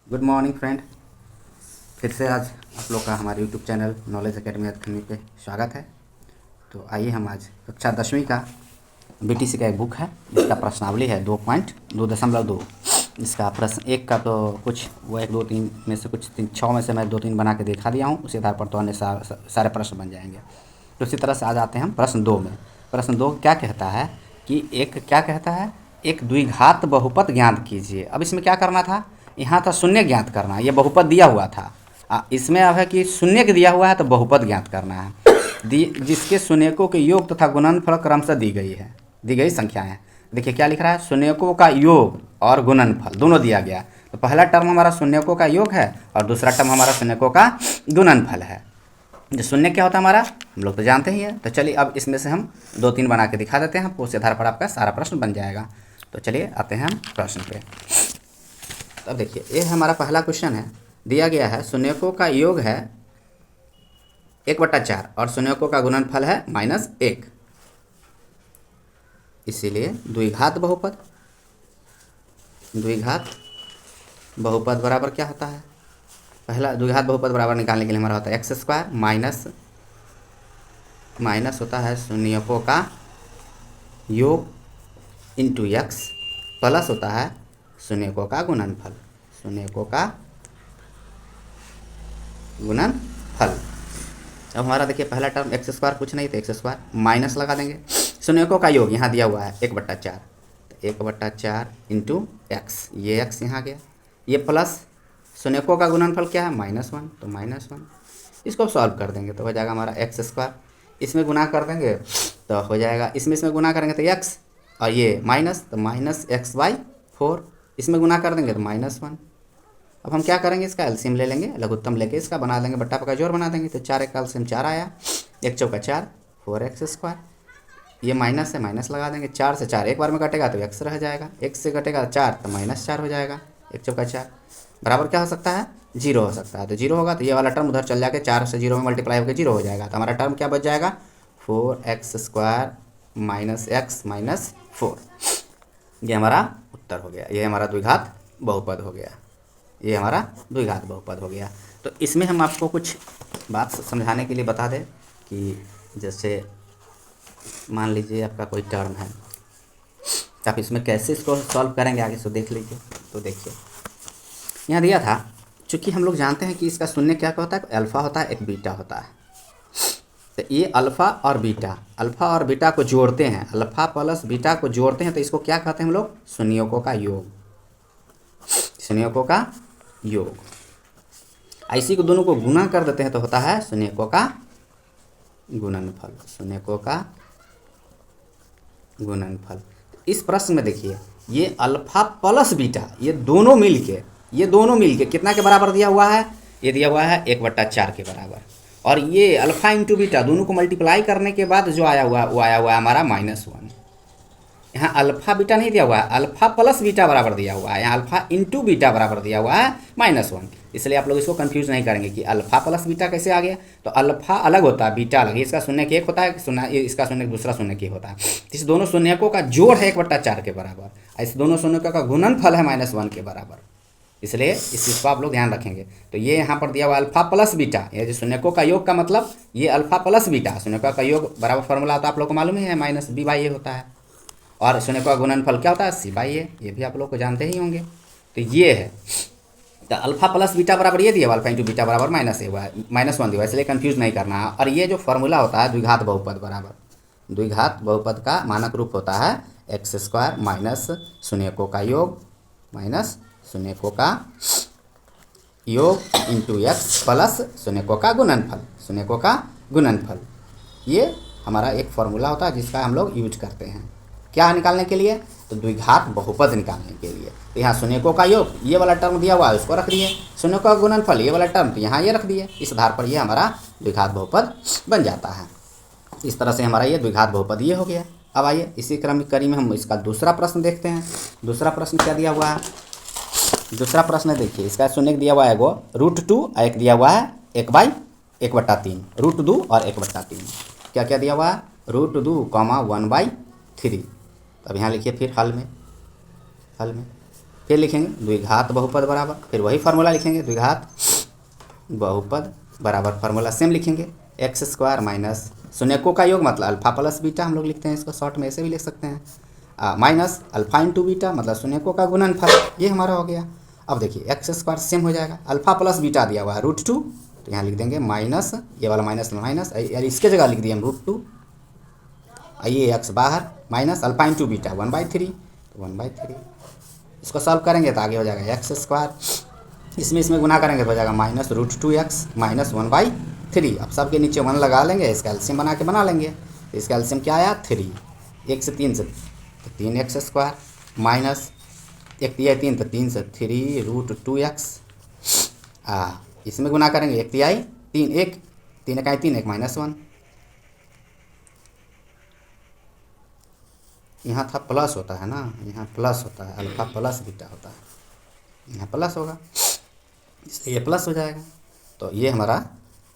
Good morning friend. फिर से आज आप लोग का हमारे यूट्यूब चैनल नॉलेज एकेडमी अकादमी पे स्वागत है। तो आइए हम आज कक्षा 10वीं का बीटीसी का एक बुक है जिसका प्रश्नावली है 2.2.2। इसका प्रश्न एक का तो कुछ वो 1 2 3 में से कुछ 6 में से मैं 2 3 बना के दिखा दिया हूँ। उसी आधार पर तो अन्य सारे प्रश्न बन जाएंगे। तो इसी तरह से आज आते हैं हम प्रश्न 2 में। प्रश्न 2 क्या कहता है कि क्या कहता है, एक द्विघात बहुपद ज्ञात कीजिए। अब इसमें क्या करना था, यहाँ था शून्य ज्ञात करना, ये बहुपद दिया हुआ था। इसमें अब है कि शून्य के दिया हुआ है तो बहुपद ज्ञात करना है जिसके शून्यकों के योग तथा गुणनफल क्रमशः दी गई संख्याएं। देखिए क्या लिख रहा है, शून्यकों का योग और गुणनफल दोनों दिया गया। तो पहला टर्म हमारा शून्यकों का योग है और दूसरा टर्म हमारा शून्यकों का गुणनफल है। जो शून्य क्या होता है हमारा हम लोग तो जानते ही है। तो चलिए अब इसमें से हम 2 3 बना के दिखा देते हैं आपको, उस आधार पर आपका सारा प्रश्न बन जाएगा। तो चलिए आते हैं हम प्रश्न पे। अब देखिए ये हमारा पहला क्वेश्चन है, दिया गया है शून्यकों का योग है 1/4 और शून्यकों का गुणनफल है -1। इसीलिए द्विघात बहुपद बराबर क्या होता है, पहला द्विघात बहुपद बराबर निकालने के लिए हमारा होता है x² माइनस होता है शून्यकों का योग इंटू x प्लस होता है शून्यकों का गुणनफल, अब हमारा देखिए पहला टर्म x² कुछ नहीं तो x² माइनस लगा देंगे। शून्यकों का योग यहाँ दिया हुआ है 1/4, तो 1/4 इंटू एक्स, ये x यहाँ गया, ये प्लस शून्यकों का गुणनफल क्या है -1, तो -1। इसको सॉल्व कर देंगे तो हो जाएगा हमारा x², इसमें गुना कर देंगे तो हो जाएगा, इसमें गुना करेंगे तो x और ये माइनस, तो -x/4, इसमें गुना कर देंगे तो -1। अब हम क्या करेंगे, इसका एलसीएम ले लेंगे, लघुत्तम लेके इसका बना देंगे, बट्टा पका जोड़ बना देंगे। तो 4 का एलसीएम 4 आया, 1 चौका 4, 4x², ये माइनस है, माइनस लगा देंगे, 4 से 4 एक बार में कटेगा तो x रह जाएगा, x से कटेगा 4 तो -4 हो जाएगा, 1 चौका 4 बराबर क्या हो सकता है 0 हो सकता है। तो 0 होगा तो ये वाला टर्म उधर चल जाके 4 से 0 में मल्टीप्लाई होकर 0 हो जाएगा। तो हमारा टर्म क्या बच जाएगा 4x² -x -4। ये हमारा उत्तर हो गया, ये हमारा द्विघात बहुपद हो गया, ये हमारा द्विघात बहुपद हो गया। तो इसमें हम आपको कुछ बात समझाने के लिए बता दें कि जैसे मान लीजिए आपका कोई टर्म है, तो आप इसमें कैसे इसको सॉल्व करेंगे आगे से देख लीजिए। तो देखिए यहाँ दिया था, चूँकि हम लोग जानते हैं कि इसका शून्य क्या होता है, अल्फ़ा होता है, एक बीटा होता है। तो ये अल्फ़ा और बीटा को जोड़ते हैं, अल्फ़ा प्लस बीटा को जोड़ते हैं तो इसको क्या कहते हैं हम लोग, शून्यकों का योग। इसी को दोनों को गुना कर देते हैं तो होता है शून्यकों का गुणनफल। इस प्रश्न में देखिए ये अल्फ़ा प्लस बीटा ये दोनों मिलके कितना के बराबर दिया हुआ है, ये दिया हुआ है 1/4 के बराबर। और ये अल्फ़ा इंटू बीटा दोनों को मल्टीप्लाई करने के बाद जो आया हुआ वो आया हुआ है हमारा -1। यहाँ अल्फ़ा बीटा नहीं दिया हुआ है, अल्फ़ा प्लस बीटा बराबर दिया हुआ है, यहाँ अल्फ़ा इंटू बीटा बराबर दिया हुआ है -1। इसलिए आप लोग इसको कंफ्यूज नहीं करेंगे कि अल्फ़ा प्लस बीटा कैसे आ गया। तो अल्फ़ा अलग होता है, बीटा अलग, इसका शून्य एक होता है, इसका शून्य दूसरा शून्य एक होता है। इस दोनों शून्यकों का जोड़ है 1/4 के बराबर, इस दोनों शून्यकों का गुणनफल है -1 के बराबर। इसलिए इस चीज़ को आप लोग ध्यान रखेंगे। तो ये यहाँ पर दिया हुआ अल्फ़ा प्लस बीटा, ये जो शून्यकों का योग का मतलब ये अल्फ़ा प्लस बीटा, शून्यकों का योग बराबर फॉर्मूला होता है आप लोग को मालूम ही है, -b/a होता है। और शून्यकों का गुणनफल क्या होता है c/a, ये भी आप लोग को जानते ही होंगे। तो ये है, तो अल्फ़ा प्लस बीटा बराबर ये दिया हुआ, अल्फ़ा इंटू बीटा बराबर -1 दिया हुआ, इसलिए कंफ्यूज नहीं करना है। और ये जो फॉर्मूला होता है द्विघात बहुपद का मानक रूप होता है x² माइनस शून्यकों का योग इंटू x प्लस शून्यकों का गुणनफल। ये हमारा एक फॉर्मूला होता है जिसका हम लोग यूज करते हैं क्या निकालने के लिए, तो द्विघात बहुपद निकालने के लिए। तो यहाँ शून्यकों का योग ये वाला टर्म दिया हुआ है उसको रख दिए, शून्यकों का गुणनफल ये वाला टर्म तो यहाँ ये रख दिए, इस आधार पर ये हमारा द्विघात बहुपद बन जाता है। इस तरह से हमारा ये द्विघात बहुपद ये हो गया। अब आइए इसी कड़ी में हम इसका दूसरा प्रश्न देखते हैं। दूसरा प्रश्न क्या दिया हुआ है, दूसरा प्रश्न देखिए, इसका शून्य दिया हुआ है एगो √2 और एक दिया हुआ है 1/1/3, √2 और 1/3। क्या क्या दिया हुआ है, √2, 1/3। अब यहाँ लिखिए फिर हल में फिर लिखेंगे द्विघात बहुपद बराबर, फिर वही फार्मूला लिखेंगे द्विघात बहुपद बराबर फार्मूला सेम लिखेंगे एक्स स्क्वायर माइनस शून्यकों का योग मतलब अल्फा प्लस बीटा हम लोग लिखते हैं, इसको शॉर्ट में ऐसे भी लिख सकते हैं, माइनस अल्फा इंटू बीटा मतलब शून्यकों का गुणनफल, ये हमारा हो गया। अब देखिए एक्स स्क्वायर सेम हो जाएगा, अल्फा प्लस बीटा दिया हुआ है √2, तो यहाँ लिख देंगे माइनस, ये वाला माइनस माइनस, यार इसके जगह लिख दिए हम √2, ये एक्स बाहर माइनस अल्फा इंटू बीटा 1/3, तो 1/3 इसको सॉल्व करेंगे तो आगे हो जाएगा एक्स स्क्वायर, इसमें गुना करेंगे तो हो जाएगा माइनस √2x माइनस 1/3। अब सबके नीचे 1 लगा लेंगे, इसका एलसीएम बना लेंगे। इसका एलसीएम क्या आया 3, 1 से 3 से तो 3x स्क्वायर माइनस 1 तिहाई 3 तो 3 से 3 √2x, इसमें गुना करेंगे 1 तिहाई 3 1 3 इकाई 3 1 -1, यहाँ था प्लस होता है ना, यहाँ प्लस होता है, अल्फा प्लस बीटा होता है, यहाँ प्लस होगा इसलिए ये प्लस हो जाएगा। तो ये हमारा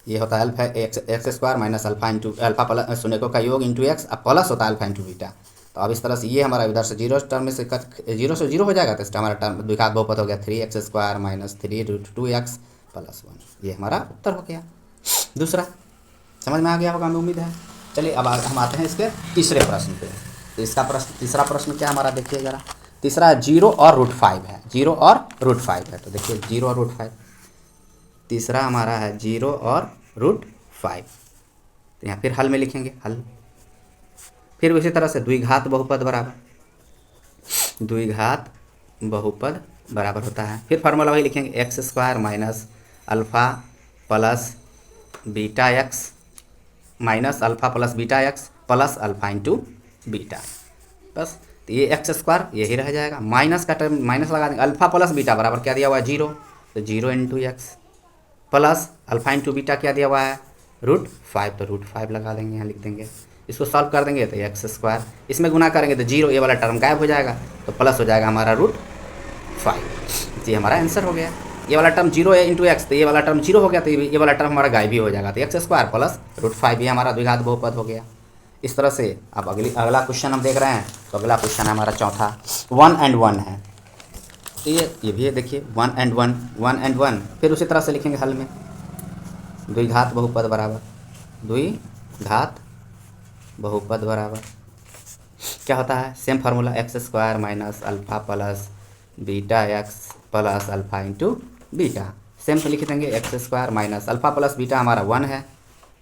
ये होता है alpha x square minus alpha into alpha plus शून्यकों का योग इंटू एक्स, अब प्लस होता है अल्फा इंटू बीटा। तो अब इस तरह से ये हमारा इधर से जीरो टर्म में से 0 हो जाएगा, तो इसका हमारा टर्म द्विघात बहुपद हो गया 3x स्क्वायर माइनस 3 √2x + 1, ये हमारा उत्तर हो गया। दूसरा समझ में आ गया होगा, हमें उम्मीद है। चलिए अब हम आते हैं इसके तीसरे प्रश्न पे। तो इसका तीसरा प्रश्न क्या हमारा देखिए ज़रा, तीसरा 0 और √5 है, 0 और √5 है। तो देखिए 0 और √5, तीसरा हमारा है 0 और √5। तो यहाँ फिर हल में लिखेंगे हल, फिर उसी तरह से द्विघात बहुपद बराबर, द्विघात बहुपद बराबर होता है, फिर फार्मूला वही लिखेंगे x square minus alpha plus beta x minus alpha plus beta x plus alpha into beta, बस। तो ये एक्स स्क्वायर यही रह जाएगा, माइनस का टर्म माइनस लगा देंगे, अल्फ़ा प्लस बीटा बराबर क्या दिया हुआ है 0, तो 0 into x plus alpha into beta क्या दिया हुआ है √5, तो √5 लगा देंगे, यहाँ लिख देंगे। इसको सॉल्व कर देंगे तो एक्स स्क्वायर, इसमें गुना करेंगे तो 0, ये वाला टर्म गायब हो जाएगा, तो प्लस हो जाएगा हमारा √5। ये हमारा आंसर हो गया। ये वाला टर्म 0 है इंटू एक्स, तो ये वाला टर्म 0 हो गया, तो ये वाला टर्म हमारा गायब भी हो जाएगा, तो एक्स स्क्वायर प्लस √5 ये हमारा द्विघात बहुपद हो गया। इस तरह से अब अगला क्वेश्चन हम देख रहे हैं। तो अगला क्वेश्चन है हमारा चौथा, 1 and 1 है। तो ये भी है देखिए 1 and 1, 1 and 1, फिर उसी तरह से लिखेंगे हल में द्विघात बहुपद बराबर, द्विघात बहुपद बराबर क्या होता है, same formula x square minus alpha plus beta x plus alpha into beta, same से लिख देंगे x square minus alpha plus beta हमारा 1 है,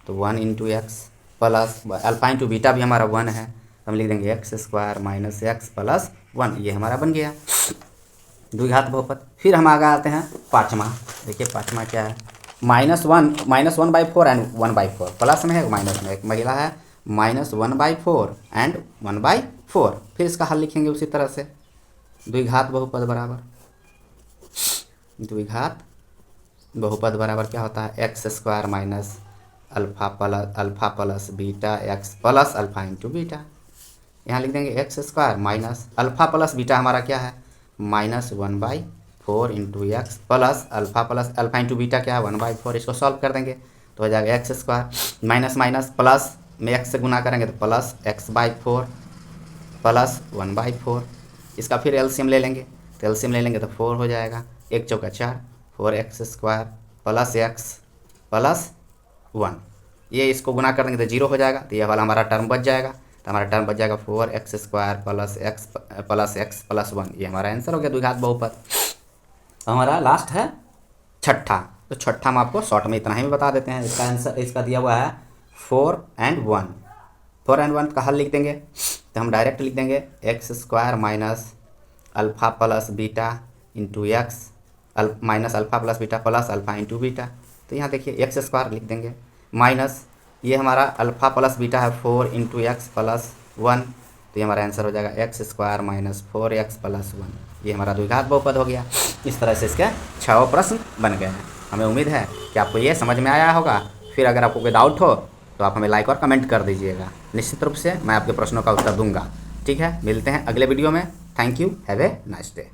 तो 1 into x plus alpha into beta भी हमारा 1 है, तो हम लिख देंगे x square minus x plus 1, ये हमारा बन गया द्विघात बहुपद। फिर हम आगे आते हैं पाँचवा, देखिए पाँचवा क्या है, -1/4 एंड 1/4, प्लस में है माइनस में, एक महिला है -1/4 एंड 1/4, फिर इसका हल लिखेंगे उसी तरह से द्विघात बहुपद बराबर, द्विघात बहुपद बराबर क्या होता है x square minus alpha plus beta x plus alpha into beta, यहाँ लिख देंगे x square minus alpha plus beta हमारा क्या है -1/4 into x plus alpha into beta क्या है 1/4, इसको सॉल्व कर देंगे तो हो जाएगा x square minus minus plus में एक्स से गुना करेंगे तो प्लस x/4 प्लस 1/4, इसका फिर एलसीएम ले लेंगे, तो एलसीएम ले लेंगे तो 4 हो जाएगा, 1 चौका 4, 4x square plus x plus 1, ये इसको गुना कर देंगे तो 0 हो जाएगा, तो ये वाला हमारा टर्म बच जाएगा, तो हमारा टर्म बच जाएगा 4x square plus x plus 1, ये हमारा आंसर हो गया द्विघात बहुपद। हमारा लास्ट है छठा, तो छठा हम आपको शॉर्ट में इतना ही बता देते हैं। इसका आंसर इसका दिया हुआ है 4 and 1, 4 and 1 का हल लिख देंगे, तो हम डायरेक्ट लिख देंगे x square minus alpha plus beta into x minus alpha plus beta plus alpha into beta, तो यहाँ देखिए एक्स स्क्वायर लिख देंगे माइनस ये हमारा अल्फ़ा प्लस बीटा है 4 इंटू एक्स प्लस 1, तो ये हमारा आंसर हो जाएगा x square minus 4x plus 1, ये हमारा द्विघात बहुपद हो गया। इस तरह से इसके 6 प्रश्न बन गए हैं। हमें उम्मीद है कि आपको ये समझ में आया होगा। फिर अगर आपको कोई डाउट हो तो आप हमें लाइक और कमेंट कर दीजिएगा, निश्चित रूप से मैं आपके प्रश्नों का उत्तर दूंगा। ठीक है, मिलते हैं अगले वीडियो में। Thank you, have a nice day.